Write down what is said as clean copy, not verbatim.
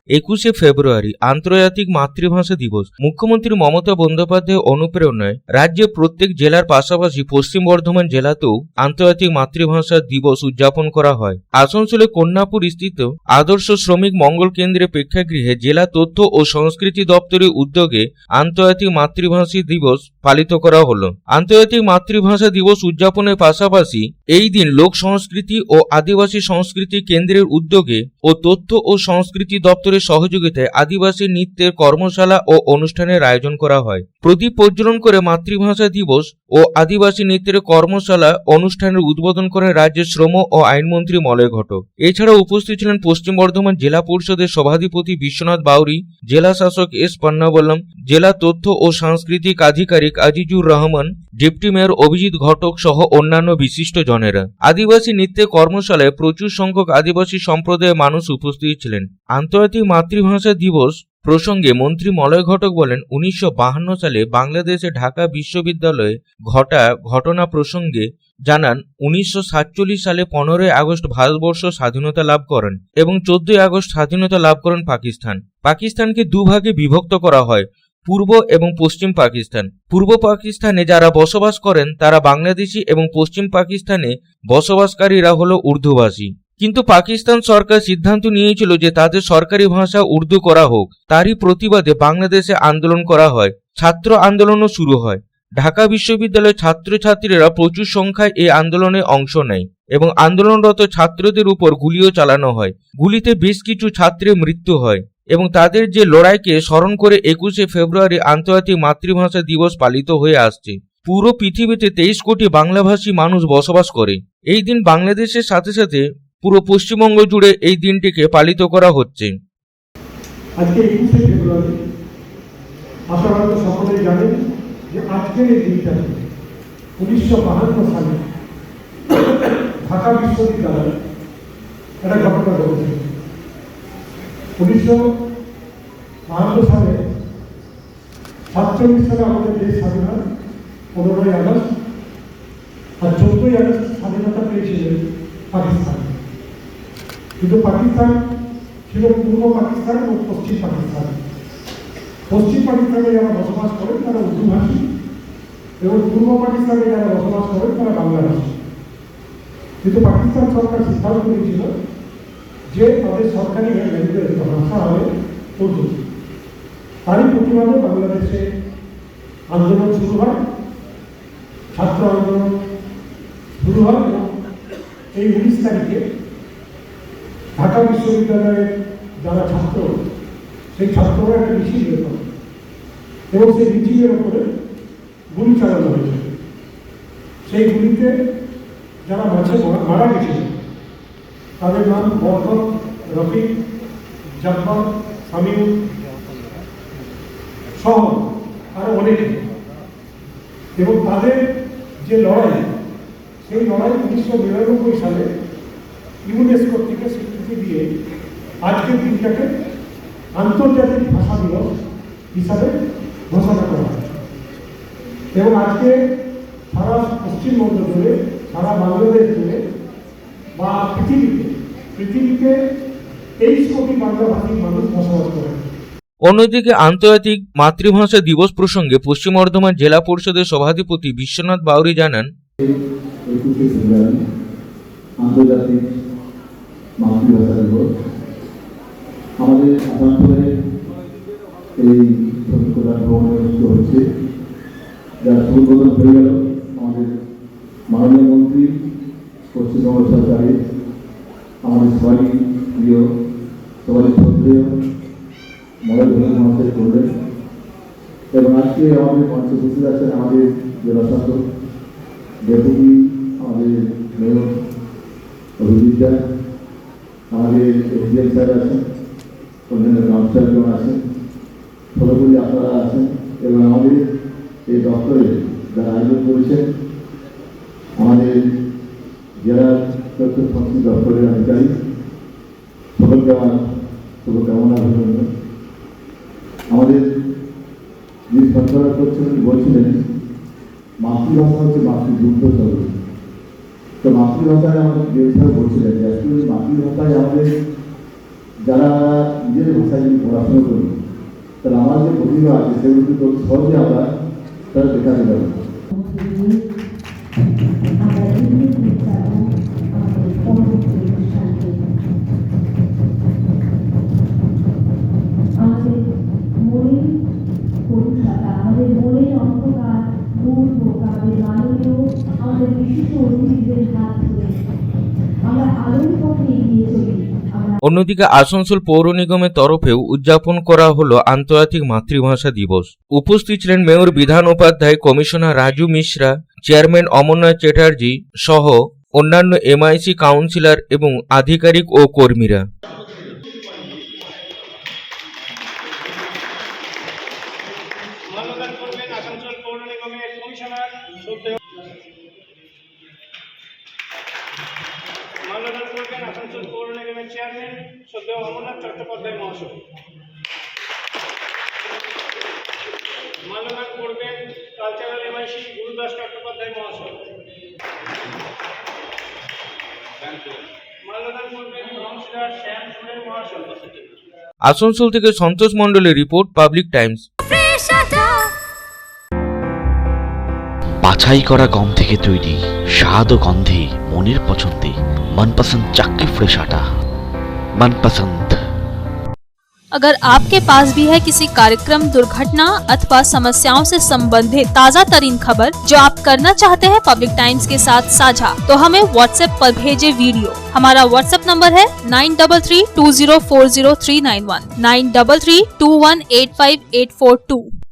21শে ফেব্রুয়ারি আন্তর্জাতিক মাতৃভাষা দিবস। মুখ্যমন্ত্রী মমতা বন্দ্যোপাধ্যায়ের অনুপ্রেরণায় রাজ্যের প্রত্যেক জেলার পাশাপাশি পশ্চিম বর্ধমান জেলাতেও আন্তর্জাতিক মাতৃভাষা দিবস উদযাপন করা হয়। আসানসোলের কন্যাপুর স্থিত আদর্শ শ্রমিক মঙ্গল কেন্দ্রের প্রেক্ষাগৃহে জেলা তথ্য ও সংস্কৃতি দপ্তরের উদ্যোগে আন্তর্জাতিক মাতৃভাষা দিবস পালিত করা হলো। আন্তর্জাতিক মাতৃভাষা দিবস উদযাপনের পাশাপাশি এই দিন লোক সংস্কৃতি ও আদিবাসী সংস্কৃতি কেন্দ্রের উদ্যোগে ও তথ্য ও সংস্কৃতি দপ্তরের সহযোগিতায় আদিবাসী নৃত্যের কর্মশালা ও অনুষ্ঠানের আয়োজন করা হয়। প্রদীপ প্রজ্বলন করে মাতৃভাষা দিবস ও আদিবাসী নৃত্যের কর্মশালা অনুষ্ঠানের উদ্বোধন করেন রাজ্যের শ্রম ও আইনমন্ত্রী মলয় ঘটক। এছাড়াও উপস্থিত ছিলেন পশ্চিম বর্ধমান জেলা পরিষদের সভাধিপতি বিশ্বনাথ বাউরি, জেলা শাসক এস পান্নাবল্লম, জেলা তথ্য ও সাংস্কৃতিক আধিকারিক আজিজুর রহমান, ডেপুটি মেয়র অভিজিৎ ঘটক সহ অন্যান্য বিশিষ্ট জনেরা। আদিবাসী নৃত্যের কর্মশালায় প্রচুর সংখ্যক আদিবাসী সম্প্রদায়ের মানুষ উপস্থিত ছিলেন। আন্তর্জাতিক মাতৃভাষা দিবস প্রসঙ্গে মন্ত্রী মলয় ঘটক বলেন, 1952 সালে বাংলাদেশে ঢাকা বিশ্ববিদ্যালয়ে ঘটা ঘটনা প্রসঙ্গে জানান, 1947 সালে 15ই আগস্ট ভারতবর্ষ স্বাধীনতা লাভ করেন এবং 14ই আগস্ট স্বাধীনতা লাভ করেন পাকিস্তান। পাকিস্তানকে দুভাগে বিভক্ত করা হয়, পূর্ব এবং পশ্চিম পাকিস্তান। পূর্ব পাকিস্তানে যারা বসবাস করেন তারা বাংলাদেশি এবং পশ্চিম পাকিস্তানে বসবাসকারীরা হলো উর্দুভাষী। কিন্তু পাকিস্তান সরকার সিদ্ধান্ত নিয়েছিল যে তাদের সরকারি ভাষা উর্দু করা হোক। তারই প্রতিবাদে বাংলাদেশে আন্দোলন করা হয়। ছাত্র আন্দোলনও শুরু হয়। ঢাকা বিশ্ববিদ্যালয়ের ছাত্রছাত্রীরা প্রচুর সংখ্যায় এই আন্দোলনে অংশ নেয় এবং আন্দোলনরত ছাত্রদের উপর গুলিও চালানো হয়। গুলিতে বেশ কিছু ছাত্রের মৃত্যু হয় এবং তাদের যে লড়াইকে স্মরণ করে 21শে ফেব্রুয়ারি আন্তর্জাতিক মাতৃভাষা দিবস পালিত হয়ে আসছে। পুরো পৃথিবীতে 23 কোটি বাংলাভাষী মানুষ বসবাস করে। এই দিন বাংলাদেশের সাথে সাথে পুরো পশ্চিমবঙ্গ জুড়ে এই দিনটিকে পালিত করা হচ্ছে। আজকে 21শে ফেব্রুয়ারি, আপনারা সকলেই জানেন যে আজকের এই দিনটা 1952 সালে ঢাকা বিশ্ববিদ্যালয়ে একটা ঘটনা ঘটেছে। 1952 সালে 47 সালে আমাদের দেশ স্বাধীন হয়, 15ই আগস্ট, আর 14ই আগস্ট স্বাধীনতা পেয়েছিলেন পাকিস্তান। কিন্তু পাকিস্তান ছিল পূর্ব পাকিস্তান এবং পশ্চিম পাকিস্তান। পশ্চিম পাকিস্তানে যারা বসবাস করেন তারা উর্দুভাষী এবং পূর্ব পাকিস্তানে যারা বসবাস করেন তারা বাংলাভাষী। কিন্তু পাকিস্তান সরকার সিদ্ধান্ত নিয়েছিল যে তাদের সরকারি ল্যাঙ্গুয়েজ ভাষা হবে উর্দু। তারই প্রতিবাদে বাংলাদেশে আন্দোলন শুরু হয়, ছাত্র আন্দোলন শুরু হয় এবং এই 19 তারিখে ঢাকা বিশ্ববিদ্যালয়ের যারা ছাত্র, সেই ছাত্ররা একটা মিছিল বের করে এবং সেই মিছিলের ওপরে গুলি চালানো হয়েছে। সেই গুলিতে যারা মারা গেছিল তাদের নাম বরকত, রফিক, জব্বার, সামিউল সহ আরো অনেকে। এবং তাদের যে লড়াই, সেই লড়াই 1999 সালে ইউনেস্কো থেকে স্বীকৃতি দিয়ে আজকের দিনটাকে আন্তর্জাতিক ভাষা দিবস হিসাবে ঘোষণা করা হয়। এবং আজকে সারা পশ্চিমবঙ্গ জুড়ে, সারা বাংলাদেশ জুড়ে বা পৃথিবীতে 23 কোটি বাংলাভাষী মানুষ বসবাস করে। অন্যদিকে আন্তর্জাতিক মাতৃভাষা দিবস প্রসঙ্গে পশ্চিম বর্ধমান জেলা পরিষদের সভাধিপতি বিশ্বনাথ বাউরি জানান, আন্তর্জাতিক মাতৃভাষা দিবস আমাদের আসানসোলে এই অভিজ্ঞতা অনুষ্ঠিত হচ্ছে, যার উদ্বোধন হয়ে গেল আমাদের মাননীয় মন্ত্রী, পশ্চিমবঙ্গ সরকারের আমাদের সবারই প্রিয়, সবারই শ্রদ্ধেয় মলয় ঘটক মহাশয় করলেন। এবং আজকে আমাদের মঞ্চে উপস্থিত আছেন আমাদের জেলা শাসক, ডেপুটি আমাদের মেয়র অভিজিৎ, আমাদের এসডিএম স্যার আছেন, অন্যান্য কাউন্সিলরগণ আছেন, সর্বোপরি আপনারা আছেন এবং আমাদের এই দপ্তরে যারা আয়োজন করেছেন আমাদের জেলা তথ্য সংস্কৃতি দপ্তরের আধিকারিক, সকলকে আমার শুভকামনা অভিনন্দন। আমাদের যে সরকার করছেন বলছিলেন মাতৃভাষা হচ্ছে মাতৃদুগ্ধ স্বরূপ। তো মাতৃভাষায় আমাদের ব্যবসায় বলছিলেন যে আসলে মাতৃভাষায় আমাদের যারা নিজের ভাষায় যদি পড়াশোনা করি তাহলে আমার যে প্রতিভা আছে সেগুলো কিন্তু সহজে আমরা তারা দেখাতে পারি। আমাদের মনের পরিষেবা, আমাদের মনের অন্ধকার দূর হোক, আমাদের মাননীয় আমাদের বিশিষ্ট অতিথিদের হাত ধরে আমরা আলোর পথে এগিয়ে চলি। অন্যদিকে আসানসোল পৌর নিগমের তরফেও উদযাপন করা হলো আন্তর্জাতিক মাতৃভাষা দিবস। উপস্থিত ছিলেন mayor Bidhan Upadhyay, commissioner Raju Mishra, chairman Amarnath Chatterjee সহ অন্যান্য এমআইসি কাউন্সিলর এবং আধিকারিক ও কর্মীরা। মাল্যদান করবেন আসানসোল পৌর নিগমের কমিশনার মাল্যদান করবেন আসানসোল পৌর নিগমের চেয়ারম্যান শ্রদ্ধেয় অমরনাথ চট্টোপাধ্যায় মহাশয়। মাল্যদান করবেন কালচারাল এমআইসি গুরুদাস চট্টোপাধ্যায় মহাশয়। মাল্যদান করবেন কাউন্সিলর শ্যাম সোরেন মহাশয়। আসানসোল থেকে সন্তোষ মণ্ডলের রিপোর্ট, পাবলিক টাইমস। বাছাই করা গম থেকে তৈরি স্বাদ ও গন্ধে মনের পছন্দে मनपसंद चक्की फ्रेश आटा मनपसंद। अगर आपके पास भी है किसी कार्यक्रम, दुर्घटना अथवा समस्याओं से संबंधित ताज़ा तरीन खबर जो आप करना चाहते हैं पब्लिक टाइम्स के साथ साझा, तो हमें व्हाट्सएप पर भेजे वीडियो। हमारा व्हाट्सएप नंबर है 9332040391 9332185842।